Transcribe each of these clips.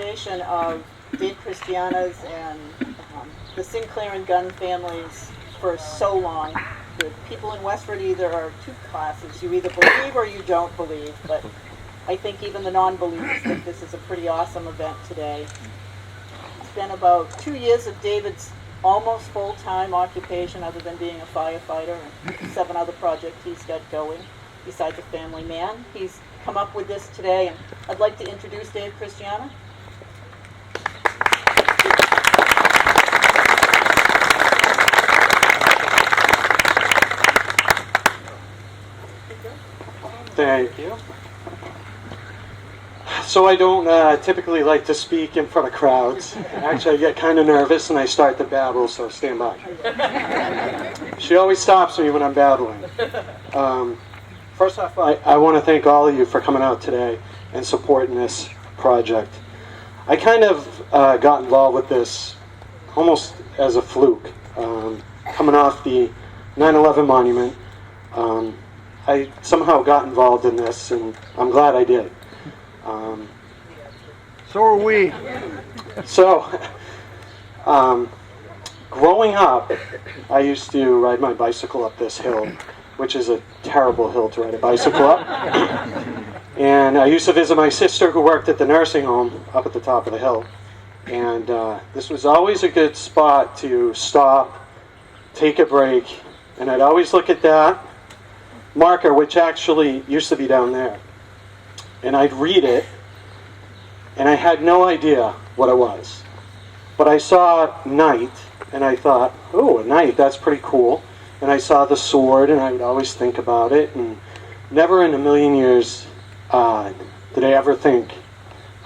culmination of Dave Christiana's and the Sinclair and Gunn families for so long. The people in Westford either are two classes. You either believe or you don't believe. But I think even the non-believers think this is a pretty awesome event today. It's been about 2 years of David's almost full-time occupation, other than being a firefighter and 7 other projects he's got going besides a family man. He's come up with this today, and I'd like to introduce Dave Christiana. Thank you. So I don't typically like to speak in front of crowds. Actually, I get kind of nervous and I start to babble, so stand by. She always stops me when I'm babbling. First off, I want to thank all of you for coming out today and supporting this project. I kind of got involved with this almost as a fluke. Coming off the 9/11 monument, I somehow got involved in this, and I'm glad I did. So are we. So, growing up, I used to ride my bicycle up this hill, which is a terrible hill to ride a bicycle up. And I used to visit my sister who worked at the nursing home up at the top of the hill. And this was always a good spot to stop, take a break, and I'd always look at that marker, which actually used to be down there. And I'd read it, and I had no idea what it was. But I saw Knight, and I thought, oh, a knight, that's pretty cool. And I saw the sword, and I would always think about it, and never in a million years did I ever think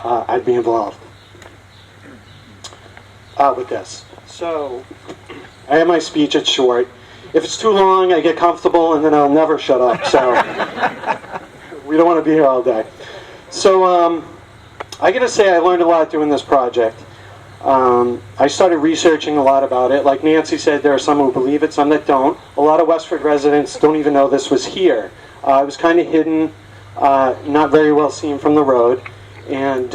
I'd be involved with this. So, I have my speech, it's short. If it's too long, I get comfortable, and then I'll never shut up, so we don't want to be here all day. So, I gotta say I learned a lot doing this project. I started researching a lot about it. Like Nancy said, there are some who believe it, some that don't. A lot of Westford residents don't even know this was here. It was kind of hidden, not very well seen from the road. And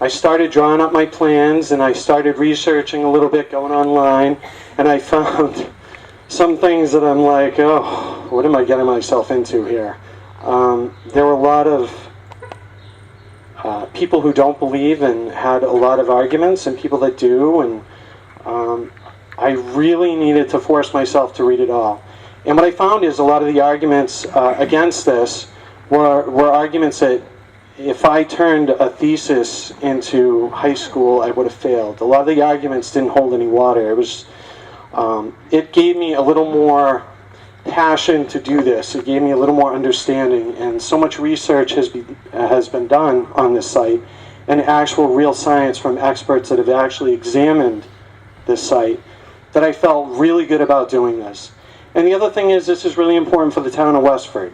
I started drawing up my plans, and I started researching a little bit, going online, and I found some things that I'm like, oh, what am I getting myself into here? There were a lot of people who don't believe and had a lot of arguments, and people that do, and I really needed to force myself to read it all. And what I found is a lot of the arguments against this were arguments that if I turned a thesis into high school, I would have failed. A lot of the arguments didn't hold any water. It gave me a little more passion to do this. It gave me a little more understanding, and so much research has been done on this site, and actual real science from experts that have actually examined this site, that I felt really good about doing this. And the other thing is, this is really important for the town of Westford,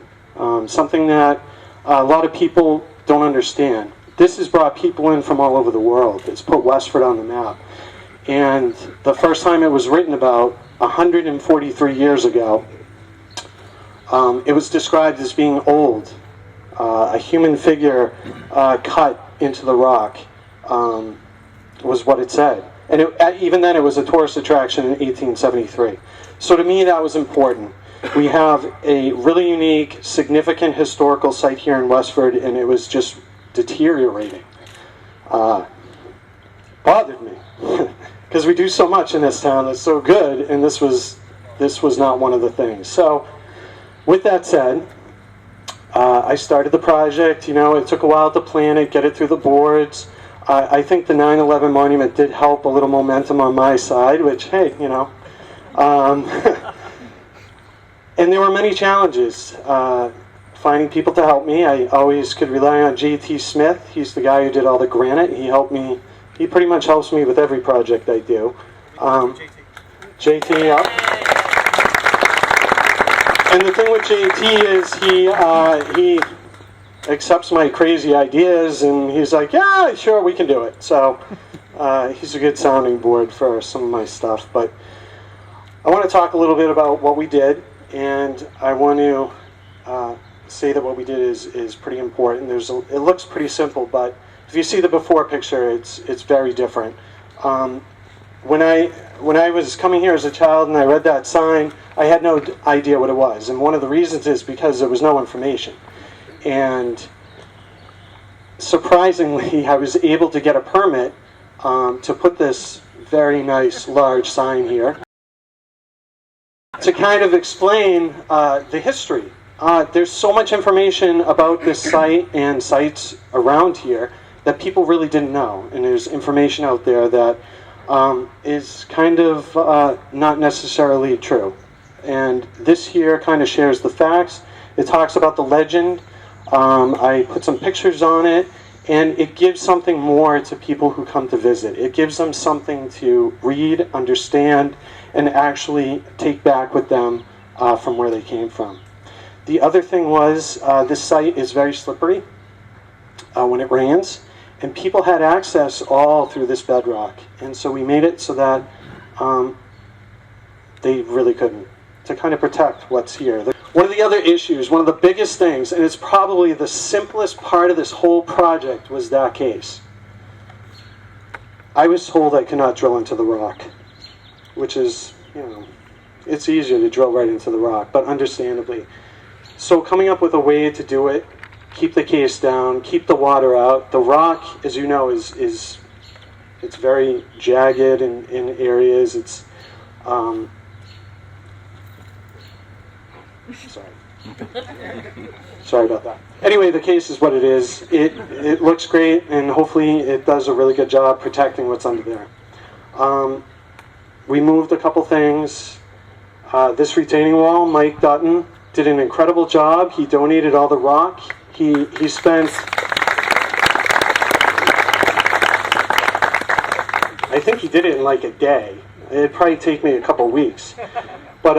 something that a lot of people don't understand. This has brought people in from all over the world. It's put Westford on the map. And the first time it was written about, 143 years ago, it was described as being old. A human figure cut into the rock was what it said. And even then it was a tourist attraction in 1873. So to me that was important. We have a really unique, significant historical site here in Westford, and it was just deteriorating. Bothered me. Because we do so much in this town that's so good, and this was not one of the things. So with that said, I started the project. You know, it took a while to plan it, get it through the boards. I think the 9/11 monument did help a little momentum on my side, which, hey, you know. And there were many challenges. Finding people to help me. I always could rely on J.T. Smith. He's the guy who did all the granite. He helped me. He pretty much helps me with every project I do. JT, yeah. And the thing with JT is he accepts my crazy ideas, and he's like, yeah, sure, we can do it. So he's a good sounding board for some of my stuff. But I want to talk a little bit about what we did, and I want to say that what we did is pretty important. It looks pretty simple, but if you see the before picture, it's very different. When I was coming here as a child and I read that sign, I had no idea what it was. And one of the reasons is because there was no information. And surprisingly, I was able to get a permit to put this very nice large sign here to kind of explain the history. There's so much information about this site and sites around here that people really didn't know. And there's information out there that is kind of not necessarily true. And this here kind of shares the facts. It talks about the legend. I put some pictures on it, and it gives something more to people who come to visit. It gives them something to read, understand, and actually take back with them from where they came from. The other thing was this site is very slippery when it rains, and people had access all through this bedrock. And so we made it so that they really couldn't, to kind of protect what's here. One of the other issues, one of the biggest things, and it's probably the simplest part of this whole project, was that case. I was told I could not drill into the rock, which is, it's easier to drill right into the rock, but understandably. So coming up with a way to do it, keep the case down, keep the water out. The rock, as you know, is it's very jagged in areas. It's sorry about that. Anyway, the case is what it is. It looks great, and hopefully it does a really good job protecting what's under there. We moved a couple things. This retaining wall, Mike Dutton did an incredible job. He donated all the rock. He spent, I think he did it in like a day. It'd probably take me a couple weeks. But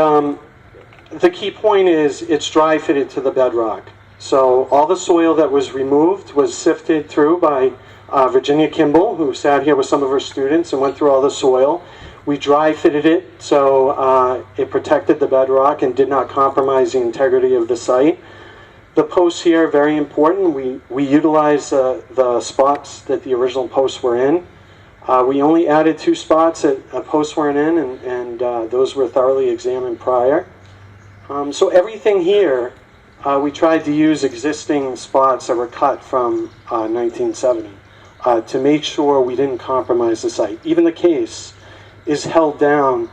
the key point is it's dry fitted to the bedrock. So all the soil that was removed was sifted through by Virginia Kimball, who sat here with some of her students and went through all the soil. We dry fitted it so it protected the bedrock and did not compromise the integrity of the site. The posts here are very important. We utilize the spots that the original posts were in. We only added 2 spots that posts weren't in, and those were thoroughly examined prior. So everything here, we tried to use existing spots that were cut from 1970 to make sure we didn't compromise the site. Even the case is held down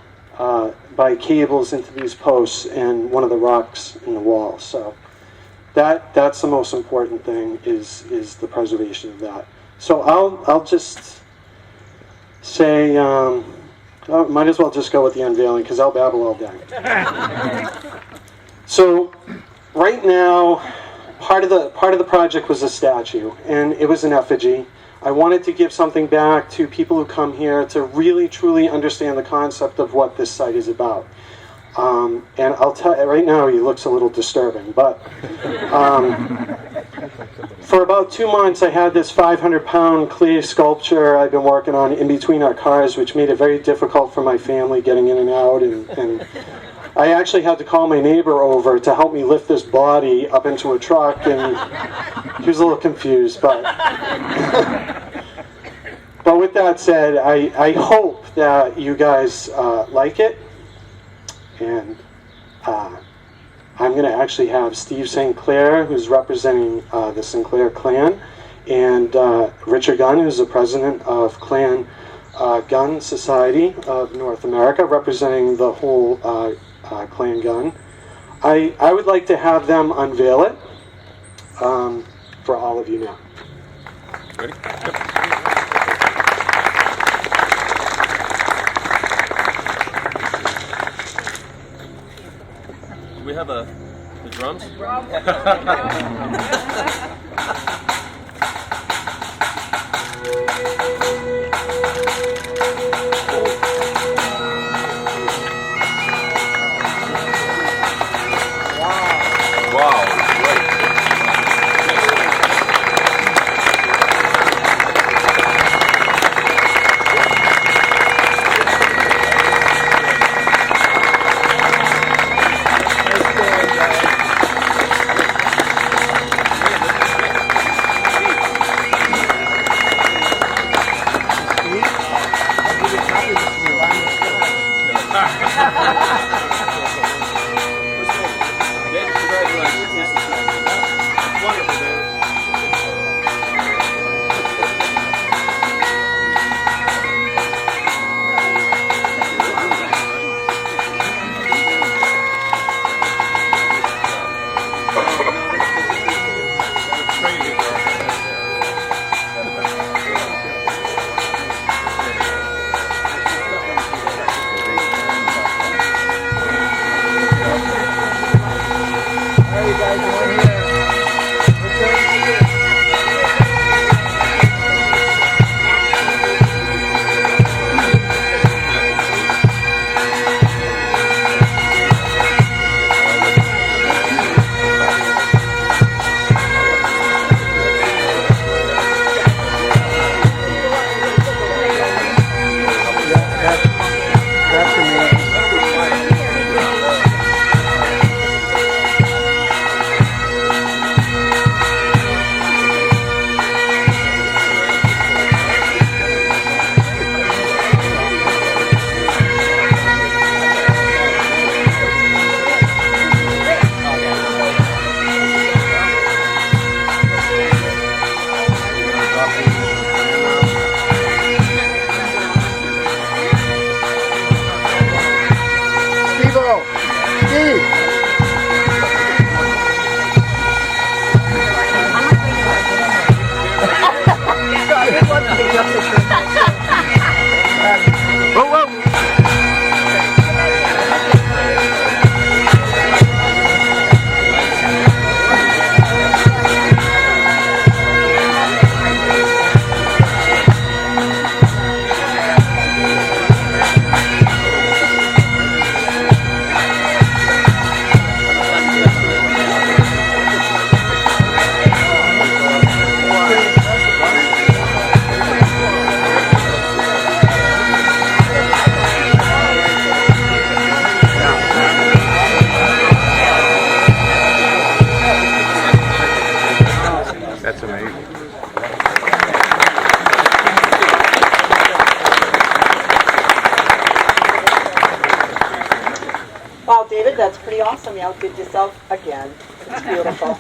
by cables into these posts and one of the rocks in the wall. So that's the most important thing is the preservation of that. So I'll just say, might as well just go with the unveiling because I'll babble all day. So right now, part of the project was a statue, and it was an effigy. I wanted to give something back to people who come here to really truly understand the concept of what this site is about. And I'll tell you, right now he looks a little disturbing, but for about 2 months I had this 500-pound clay sculpture I've been working on in between our cars, which made it very difficult for my family getting in and out, and I actually had to call my neighbor over to help me lift this body up into a truck, and he was a little confused, but with that said, I hope that you guys like it. And I'm going to actually have Steve Sinclair, who's representing the Sinclair clan, and Richard Gunn, who's the president of Clan Gunn Society of North America, representing the whole Clan Gunn. I would like to have them unveil it for all of you now. Ready? We have the drums? Wow, great. that's pretty awesome. You outdid yourself again. It's beautiful.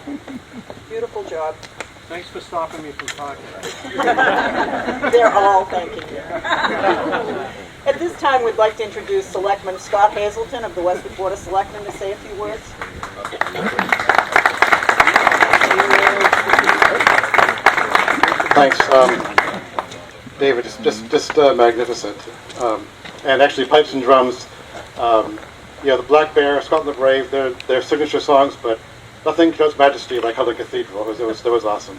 Beautiful job. Thanks for stopping me from talking. They're all thanking you. At this time, we'd like to introduce Selectman Scott Hazelton of the Westford Board of Selectmen to say a few words. Thanks, David. Just magnificent, and actually pipes and drums. The Black Bear, Scotland the Brave, they're signature songs, but nothing shows majesty like Helen Cathedral. It was awesome.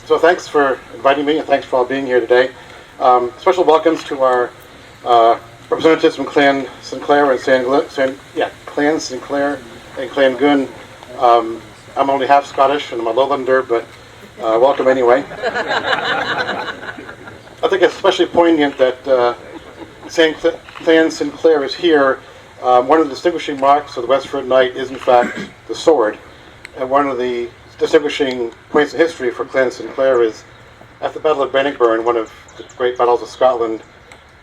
So thanks for inviting me, and thanks for all being here today. Special welcomes to our representatives from Clan Sinclair and Clan Sinclair and Clan Gunn. I'm only half Scottish and I'm a lowlander, but welcome anyway. I think it's especially poignant that Clan Sinclair is here. One of the distinguishing marks of the Westford Knight is in fact the sword. And one of the distinguishing points in history for Clan Sinclair is at the Battle of Bannockburn, one of the great battles of Scotland,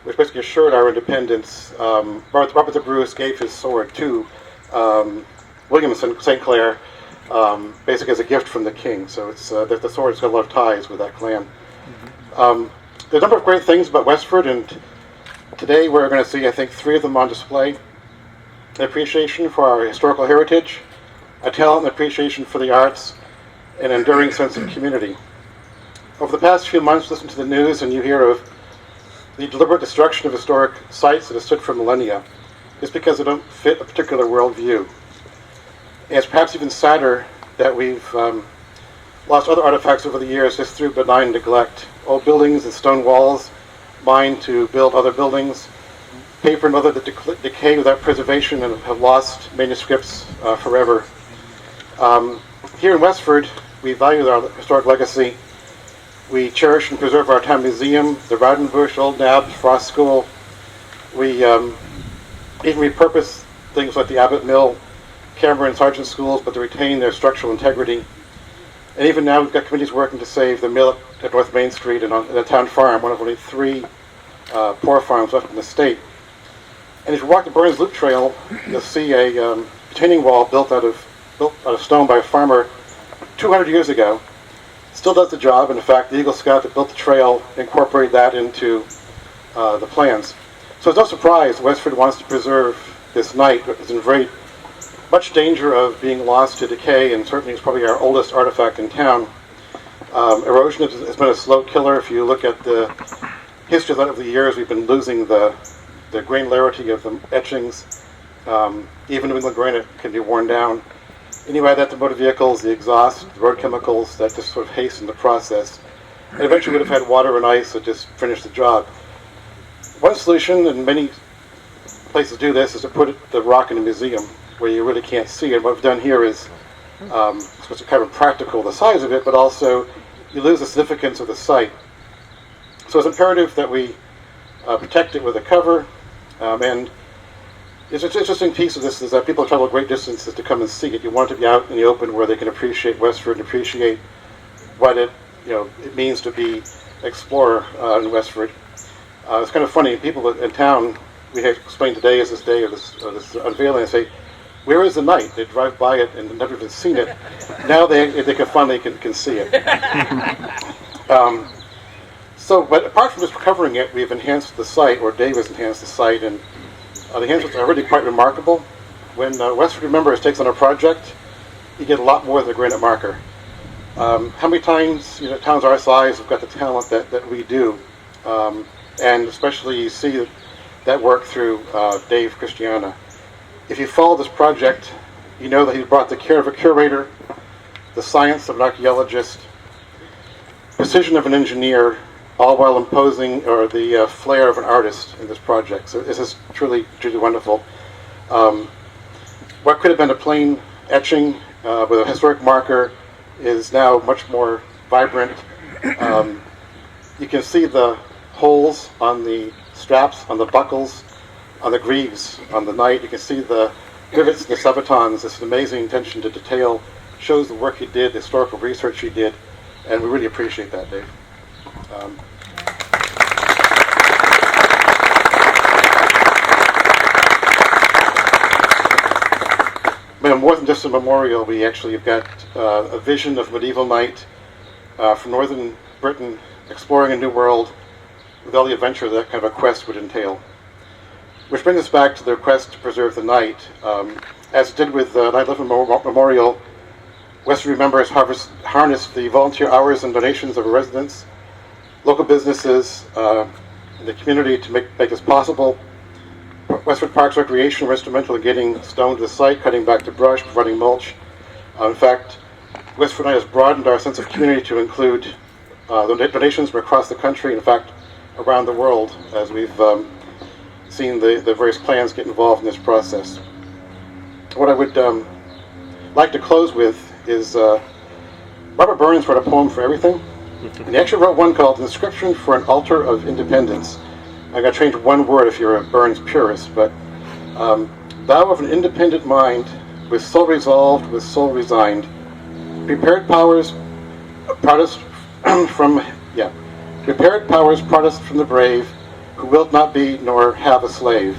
which basically assured our independence. Robert the Bruce gave his sword to William St. Clair, basically as a gift from the king. So it's the sword's got a lot of ties with that clan. There are a number of great things about Westford, and today we're going to see, I think, 3 of them on display. An appreciation for our historical heritage, a talent and appreciation for the arts, and an enduring sense of community. Over the past few months, listen to the news and you hear of the deliberate destruction of historic sites that have stood for millennia just because they don't fit a particular worldview. And it's perhaps even sadder that we've lost other artifacts over the years just through benign neglect. Old buildings and stone walls mined to build other buildings, paper and other that decay without preservation and have lost manuscripts forever. Here in Westford, we value our historic legacy. We cherish and preserve our town museum, the Rowdenbush, Old Nabs, Frost School. We even repurpose things like the Abbott Mill, Cameron and Sargent schools, but to retain their structural integrity. And even now we've got committees working to save the mill at North Main Street and on the town farm, one of only 3 poor farms left in the state. And if you walk the Burns Loop Trail, you'll see a retaining wall built out of stone by a farmer 200 years ago. Still does the job, and in fact the Eagle Scout that built the trail incorporated that into the plans. So it's no surprise Westford wants to preserve this Knight, which is in very much danger of being lost to decay, and certainly is probably our oldest artifact in town. Erosion has been a slow killer. If you look at the history of that over the years, we've been losing the granularity of the etchings. Even New England granite can be worn down. And you add that to motor vehicles, the exhaust, the road chemicals, that just sort of hasten the process. And eventually we'd have had water and ice that just finish the job. One solution, and many places do this, is to put the rock in a museum where you really can't see it. What we've done here is it's kind of practical, the size of it, but also you lose the significance of the site. So it's imperative that we protect it with a cover, and it's an interesting piece of this is that people travel great distances to come and see it. You want it to be out in the open where they can appreciate Westford and appreciate what it means to be explorer in Westford. It's kind of funny. People in town, we have explained today is this day of this unveiling, and say, "Where is the Knight?" They drive by it and never even seen it. Now they can finally can see it. But apart from just recovering it, we've enhanced the site, or Dave has enhanced the site, and the enhancements are really quite remarkable. When Westford Remembers takes on a project, you get a lot more than a granite marker. How many times towns our size have got the talent that we do, and especially you see that work through Dave Christiana. If you follow this project, you know that he brought the care of a curator, the science of an archaeologist, precision of an engineer, all while imposing the flair of an artist in this project. So this is truly, truly wonderful. What could have been a plain etching with a historic marker is now much more vibrant. You can see the holes on the straps, on the buckles, on the greaves, on the Knight. You can see the rivets and the sabatons. It's an amazing attention to detail. Shows the work he did, the historical research he did, and we really appreciate that, Dave. more than just a memorial. We actually have got a vision of medieval knight from northern Britain exploring a new world with all the adventure that kind of a quest would entail. Which brings us back to the quest to preserve the knight. As it did with Knight Living Memorial, Westford Remembers harnessed the volunteer hours and donations of our residents, local businesses, and the community to make this possible. Westford Parks Recreation were instrumental in getting stone to the site, cutting back the brush, providing mulch. In fact, Westford Knight has broadened our sense of community to include donations from across the country, in fact, around the world, as we've seen the various clans get involved in this process. What I would like to close with is Robert Burns wrote a poem for everything, and he actually wrote one called Inscription for an Altar of Independence. I'm going to change one word if you're a Burns purist, but thou of an independent mind, with soul resolved, with soul resigned, prepared powers proudest prepared powers proudest from the brave, who wilt not be nor have a slave.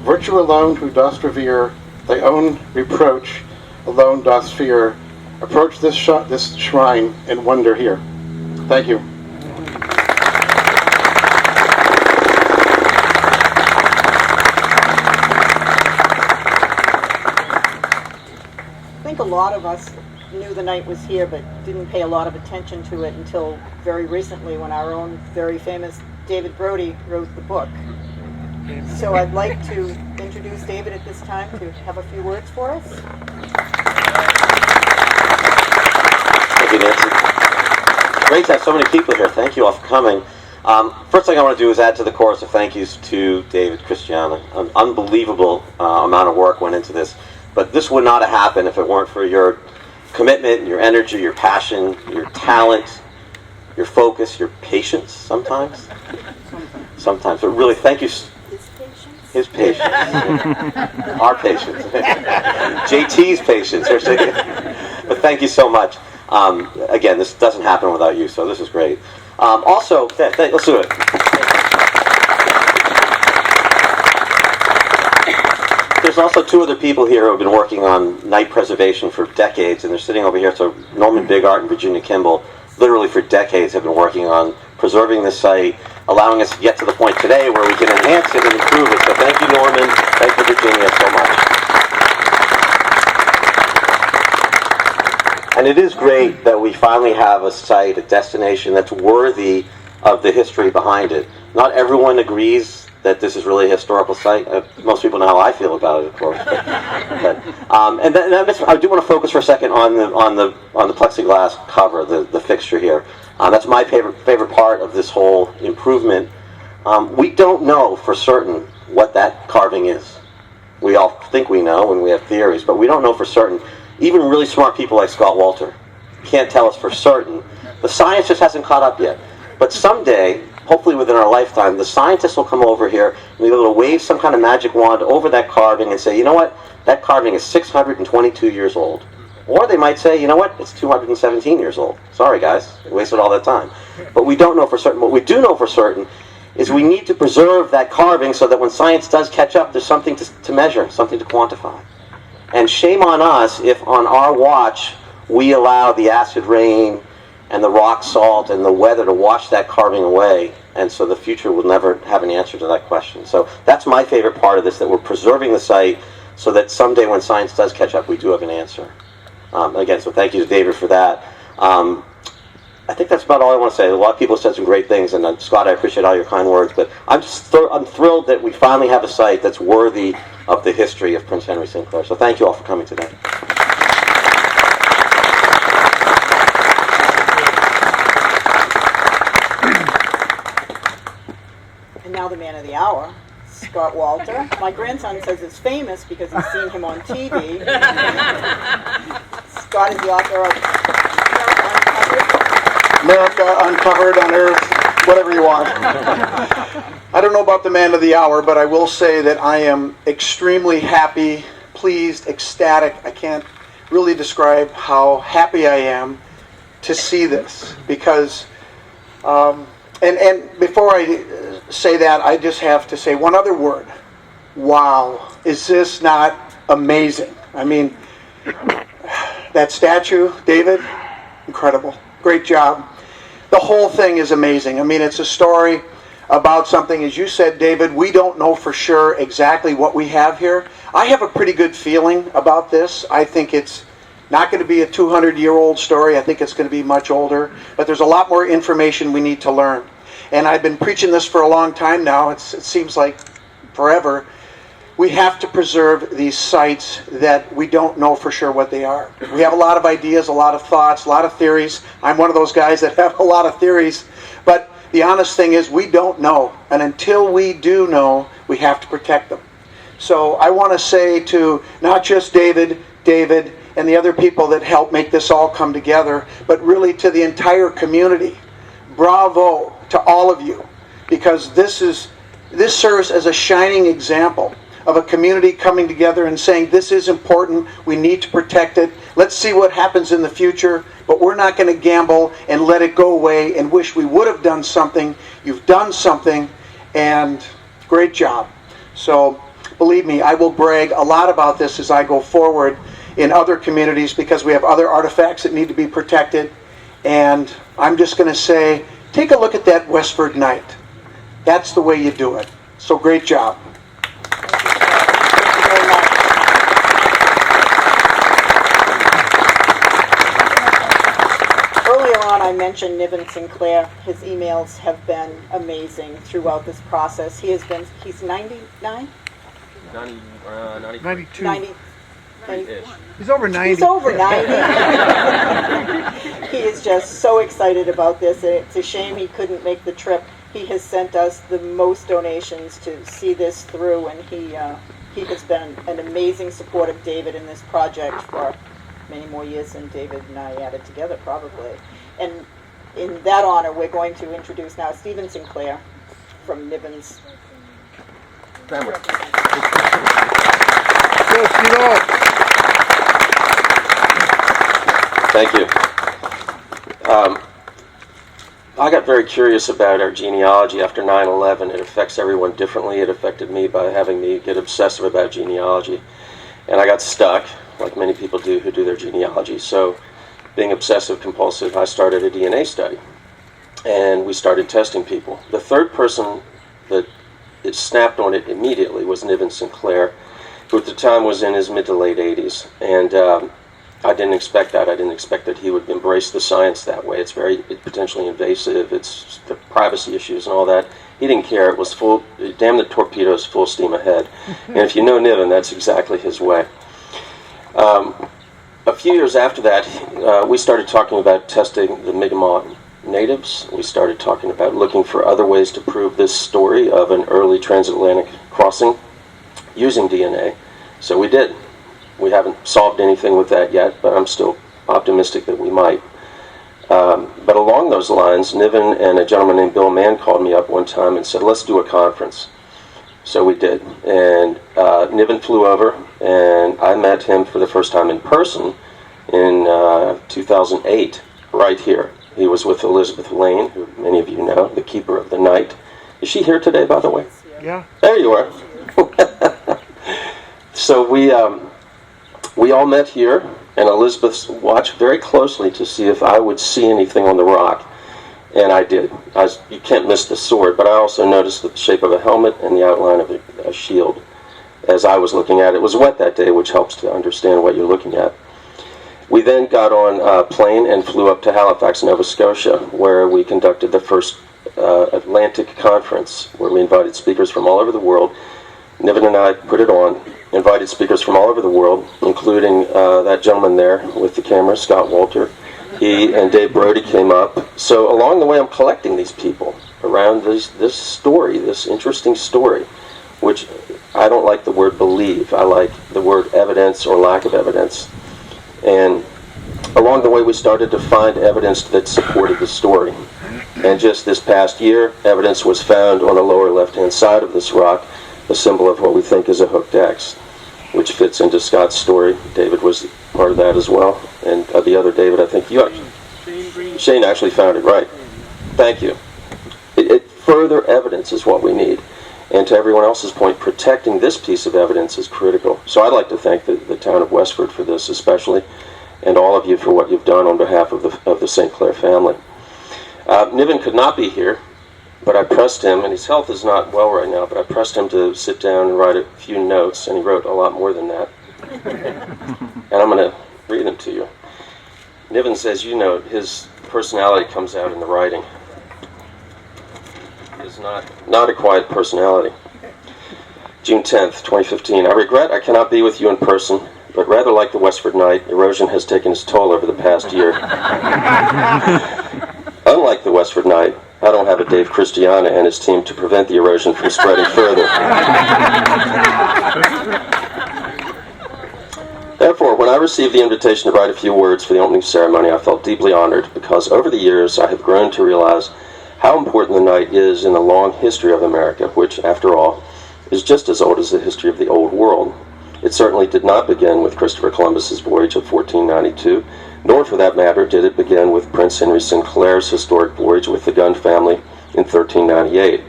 Virtue alone who dost revere, thy own reproach alone dost fear. Approach this shrine and wonder here. Thank you. I think a lot of us knew the knight was here, but didn't pay a lot of attention to it until very recently, when our own very famous David Brody wrote the book. So I'd like to introduce David at this time to have a few words for us. Thank you, Nancy. Great to have so many people here. Thank you all for coming. First thing I want to do is add to the chorus of thank yous to David Christiana. An unbelievable amount of work went into this, but this would not have happened if it weren't for your commitment, your energy, your passion, your talent, your focus, your patience sometimes. Sometimes. But really, thank you. His patience. Our patience. JT's patience. But thank you so much. Again, this doesn't happen without you, so this is great. Also, let's do it. There's also two other people here who have been working on knight preservation for decades, and they're sitting over here. So Norman Bigart and Virginia Kimball, literally for decades, have been working on preserving this site, allowing us to get to the point today where we can enhance it and improve it. So thank you, Norman. Thank you, Virginia, so much. And it is great that we finally have a site, a destination that's worthy of the history behind it. Not everyone agrees that this is really a historical site. Most people know how I feel about it, of course. I do want to focus for a second on the plexiglass cover, the fixture here. That's my favorite part of this whole improvement. We don't know for certain what that carving is. We all think we know, and we have theories, but we don't know for certain. Even really smart people like Scott Walter can't tell us for certain. The science just hasn't caught up yet. But someday, hopefully within our lifetime, the scientists will come over here and be able to wave some kind of magic wand over that carving and say, you know what, that carving is 622 years old. Or they might say, you know what, it's 217 years old. Sorry guys, we wasted all that time. But we don't know for certain. What we do know for certain is we need to preserve that carving so that when science does catch up, there's something to measure, something to quantify. And shame on us if on our watch we allow the acid rain and the rock salt and the weather to wash that carving away, and so the future will never have an answer to that question. So that's my favorite part of this, that we're preserving the site so that someday when science does catch up, we do have an answer. Again, so thank you to David for that. I think that's about all I want to say. A lot of people have said some great things, and Scott, I appreciate all your kind words, but I'm thrilled that we finally have a site that's worthy of the history of Prince Henry Sinclair. So thank you all for coming today. And now the man of the hour, Scott Walter. My grandson says it's famous because he's seen him on TV. Scott is the author of America Uncovered, Unearthed, whatever you want. I don't know about the man of the hour, but I will say that I am extremely happy, pleased, ecstatic. I can't really describe how happy I am to see this, because and before I say that, I just have to say one other word. Wow, is this not amazing? I mean, That statue, David, incredible. Great job. The whole thing is amazing. I mean, it's a story about something, as you said, David, we don't know for sure exactly what we have here. I have a pretty good feeling about this. I think it's not going to be a 200-year-old story. I think it's going to be much older. But there's a lot more information we need to learn. And I've been preaching this for a long time now. It seems like forever. We have to preserve these sites that we don't know for sure what they are. We have a lot of ideas, a lot of thoughts, a lot of theories. I'm one of those guys that have a lot of theories. But the honest thing is we don't know. And until we do know, we have to protect them. So I want to say to not just David, and the other people that helped make this all come together, but really to the entire community, bravo to all of you. Because this serves as a shining example of a community coming together and saying this is important, we need to protect it, let's see what happens in the future, but we're not going to gamble and let it go away and wish we would have done something. You've done something, and great job. So believe me, I will brag a lot about this as I go forward in other communities because we have other artifacts that need to be protected. And I'm just going to say, take a look at that Westford Knight. That's the way you do it. So great job. I mentioned Niven Sinclair. His emails have been amazing throughout this process. He's 99? 92. 90. He's over 90. He's over 90. He is just so excited about this. It's a shame he couldn't make the trip. He has sent us the most donations to see this through, and he has been an amazing support of David in this project for many more years than David and I added together, probably. And in that honor, we're going to introduce now Stephen Sinclair from Niven's family. Thank you. I got very curious about our genealogy after 9/11. It affects everyone differently. It affected me by having me get obsessive about genealogy. And I got stuck, like many people do who do their genealogy. So being obsessive compulsive, I started a DNA study. And we started testing people. The third person that it snapped on it immediately was Niven Sinclair, who at the time was in his mid to late 80s. And I didn't expect that. I didn't expect that he would embrace the science that way. It's potentially invasive. It's the privacy issues and all that. He didn't care. It was full, damn the torpedoes, full steam ahead. And if you know Niven, that's exactly his way. A few years after that, we started talking about testing the Mi'kmaq natives. We started talking about looking for other ways to prove this story of an early transatlantic crossing using DNA. So we did. We haven't solved anything with that yet, but I'm still optimistic that we might. But along those lines, Niven and a gentleman named Bill Mann called me up one time and said, let's do a conference. So we did. And Niven flew over, and I met him for the first time in person in 2008, right here. He was with Elizabeth Lane, who many of you know, the keeper of the night. Is she here today, by the way? Yeah. There you are. So we all met here, and Elizabeth watched very closely to see if I would see anything on the rock. And I did. You can't miss the sword, but I also noticed the shape of a helmet and the outline of a shield as I was looking at it. It was wet that day, which helps to understand what you're looking at. We then got on a plane and flew up to Halifax, Nova Scotia, where we conducted the first Atlantic conference, where we invited speakers from all over the world. Niven and I put it on, invited speakers from all over the world, including that gentleman there with the camera, Scott Walter. He and Dave Brody came up. So along the way, I'm collecting these people around this story, this interesting story, which I don't like the word believe. I like the word evidence or lack of evidence. And along the way, we started to find evidence that supported the story. And just this past year, evidence was found on the lower left-hand side of this rock, a symbol of what we think is a hooked X, which fits into Scott's story. David was part of that as well. And the other David, I think you actually... Shane actually found it, right. Thank you. Further evidence is what we need. And to everyone else's point, protecting this piece of evidence is critical. So I'd like to thank the town of Westford for this especially, and all of you for what you've done on behalf of the Sinclair family. Niven could not be here, but I pressed him, and his health is not well right now, but I pressed him to sit down and write a few notes, and he wrote a lot more than that. And I'm going to read them to you. Niven says, you know, his personality comes out in the writing. He is not a quiet personality. June 10th, 2015. I regret I cannot be with you in person, but rather like the Westford Knight, erosion has taken its toll over the past year. Unlike the Westford Knight, I don't have a Dave Christiana and his team to prevent the erosion from spreading further. Therefore, when I received the invitation to write a few words for the opening ceremony, I felt deeply honored because over the years I have grown to realize how important the Knight is in the long history of America, which, after all, is just as old as the history of the Old World. It certainly did not begin with Christopher Columbus's voyage of 1492, nor for that matter did it begin with Prince Henry Sinclair's historic voyage with the Gunn family in 1398.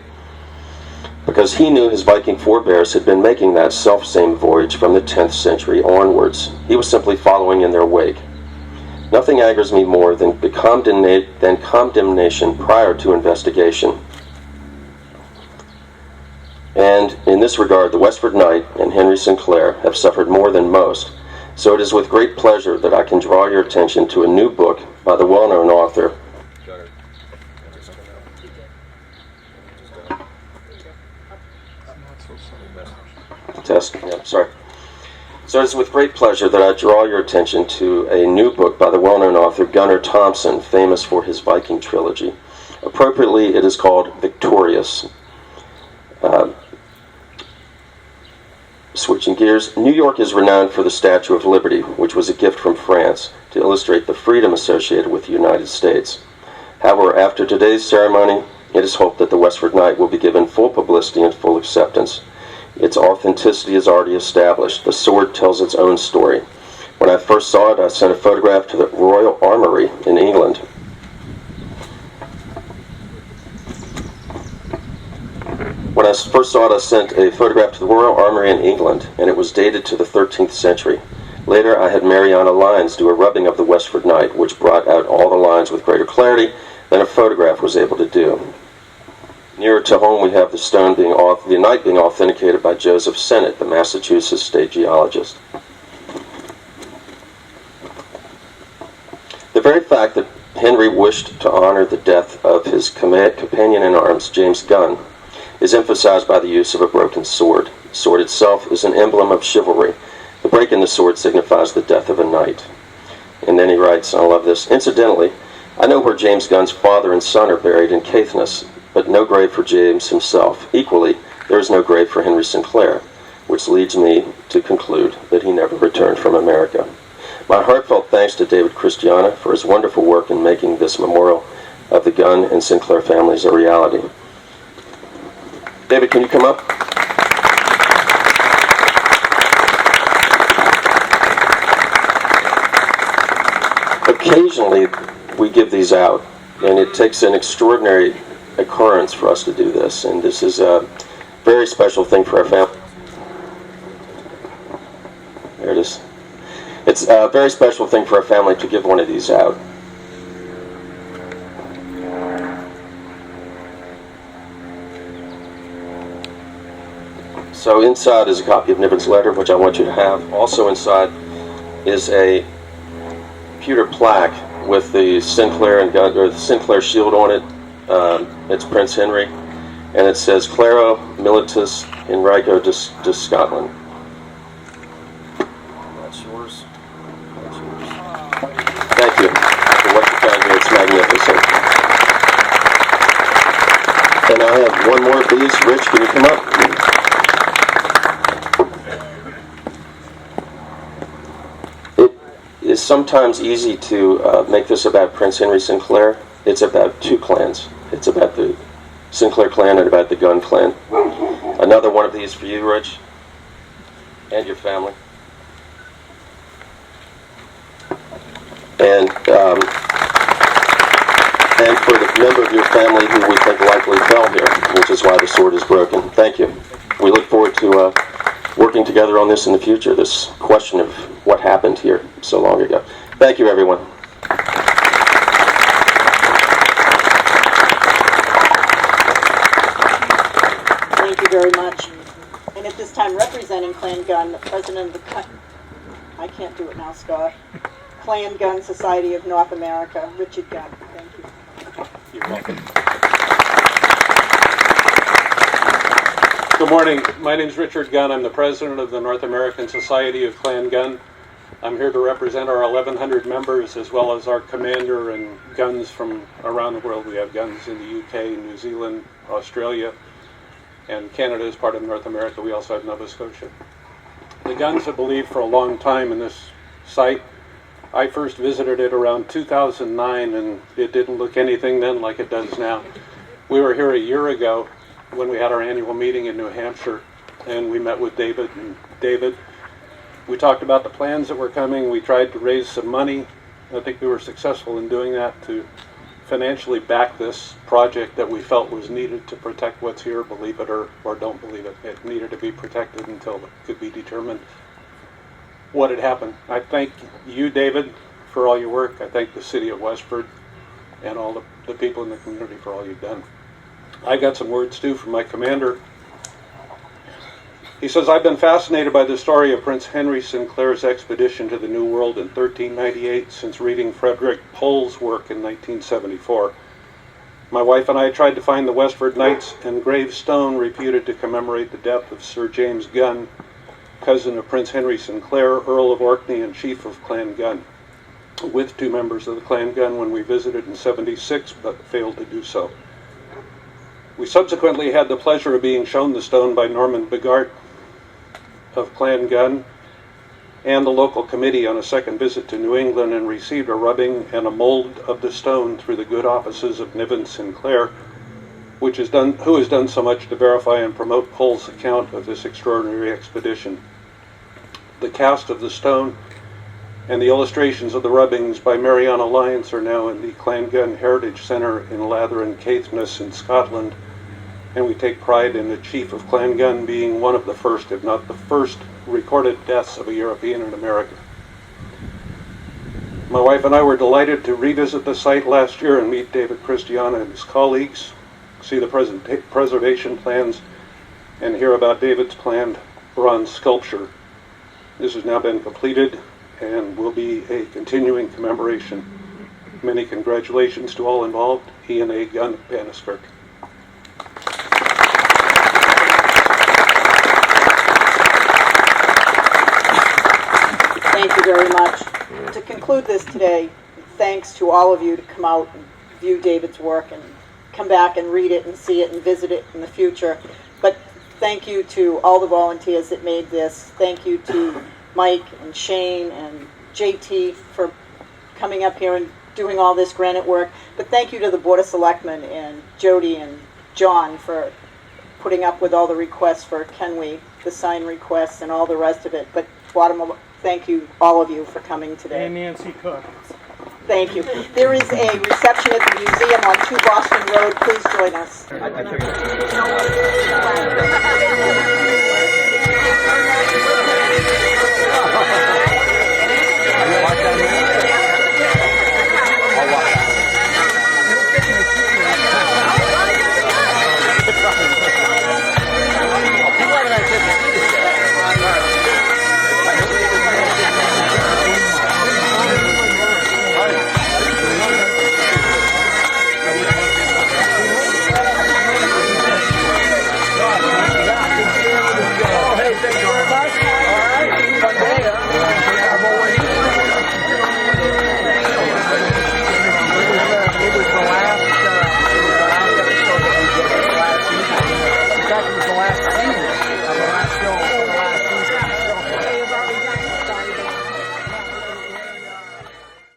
Because he knew his Viking forebears had been making that self-same voyage from the 10th century onwards. He was simply following in their wake. Nothing angers me more than condemnation prior to investigation. And in this regard, the Westford Knight and Henry Sinclair have suffered more than most. So it is with great pleasure that I can draw your attention to a new book by the well-known author, So it is with great pleasure that I draw your attention to a new book by the well-known author Gunnar Thompson, famous for his Viking trilogy. Appropriately, it is called Victorious. Switching gears, New York is renowned for the Statue of Liberty, which was a gift from France to illustrate the freedom associated with the United States. However, after today's ceremony, it is hoped that the Westford Knight will be given full publicity and full acceptance. Its authenticity is already established. The sword tells its own story. When I first saw it, I sent a photograph to the Royal Armoury in England. When I first saw it, I sent a photograph to the Royal Armoury in England, and it was dated to the 13th century. Later, I had Mariana Lyons do a rubbing of the Westford Knight, which brought out all the lines with greater clarity than a photograph was able to do. Nearer to home, we have the Knight being authenticated by Joseph Sennett, the Massachusetts state geologist. The very fact that Henry wished to honor the death of his companion in arms, James Gunn, is emphasized by the use of a broken sword. The sword itself is an emblem of chivalry. The break in the sword signifies the death of a knight. And then he writes, I love this, incidentally, I know where James Gunn's father and son are buried in Caithness, but no grave for James himself. Equally, there is no grave for Henry Sinclair, which leads me to conclude that he never returned from America. My heartfelt thanks to David Christiana for his wonderful work in making this memorial of the Gunn and Sinclair families a reality. David, can you come up? Occasionally, we give these out, and it takes an extraordinary occurrence for us to do this, and this is a very special thing for our family. There it is. It's a very special thing for our family to give one of these out. So inside is a copy of Niven's letter, which I want you to have. Also inside is a pewter plaque with the Sinclair and Gunn, or the Sinclair shield on it. It's Prince Henry, and it says Claro Militis in Rico de Scotland. That's yours. That's yours. Thank you for what you've done here. It's magnificent. And I have one more of these. Rich, can you come up? It is sometimes easy to make this about Prince Henry Sinclair. It's about two clans. It's about the Sinclair clan and about the Gunn clan. Another one of these for you, Rich, and your family. and for the member of your family who we think likely fell here, which is why the sword is broken. Thank you. We look forward to working together on this in the future, this question of what happened here so long ago. Thank you, everyone. Thank you very much. And at this time, representing Clan Gunn, the president of the I can't do it now, Scott. Clan Gunn Society of North America, Richard Gunn. Thank you. You're welcome. Good morning. My name is Richard Gunn. I'm the president of the North American Society of Clan Gunn. I'm here to represent our 1,100 members as well as our commander and guns from around the world. We have guns in the UK, New Zealand, Australia, and Canada is part of North America. We also have Nova Scotia. The guns have believed for a long time in this site. I first visited it around 2009, and it didn't look anything then like it does now. We were here a year ago when we had our annual meeting in New Hampshire, and we met with David. We talked about the plans that were coming. We tried to raise some money. I think we were successful in doing that to financially back this project that we felt was needed to protect what's here, believe it or don't believe it. It needed to be protected until it could be determined what had happened. I thank you, David, for all your work. I thank the city of Westford and all the people in the community for all you've done. I got some words too from my commander. He says, I've been fascinated by the story of Prince Henry Sinclair's expedition to the New World in 1398 since reading Frederick Pohl's work in 1974. My wife and I tried to find the Westford Knights engraved stone reputed to commemorate the death of Sir James Gunn, cousin of Prince Henry Sinclair, Earl of Orkney and chief of Clan Gunn, with 2 members of the Clan Gunn when we visited in '76, but failed to do so. We subsequently had the pleasure of being shown the stone by Norman Bigart of Clan Gunn and the local committee on a second visit to New England, and received a rubbing and a mold of the stone through the good offices of Niven Sinclair, who has done so much to verify and promote Pohl's account of this extraordinary expedition. The cast of the stone and the illustrations of the rubbings by Mariana Lyons are now in the Clan Gunn Heritage Centre in Latherin, Caithness in Scotland, and we take pride in the chief of Clan Gunn being one of the first, if not the first, recorded deaths of a European in America. My wife and I were delighted to revisit the site last year and meet David Christiana and his colleagues, see the preservation plans, and hear about David's planned bronze sculpture. This has now been completed and will be a continuing commemoration. Many congratulations to all involved. Ian A. Gunn, Banniskirk. Thank you very much. To conclude this today, thanks to all of you to come out and view David's work and come back and read it and see it and visit it in the future. But thank you to all the volunteers that made this. Thank you to Mike and Shane and JT for coming up here and doing all this granite work. But thank you to the Board of Selectmen and Jody and John for putting up with all the requests for Kenway, the sign requests and all the rest of it. But thank you, all of you, for coming today. And Nancy Cook. Thank you. There is a reception at the museum on 2 Boston Road. Please join us.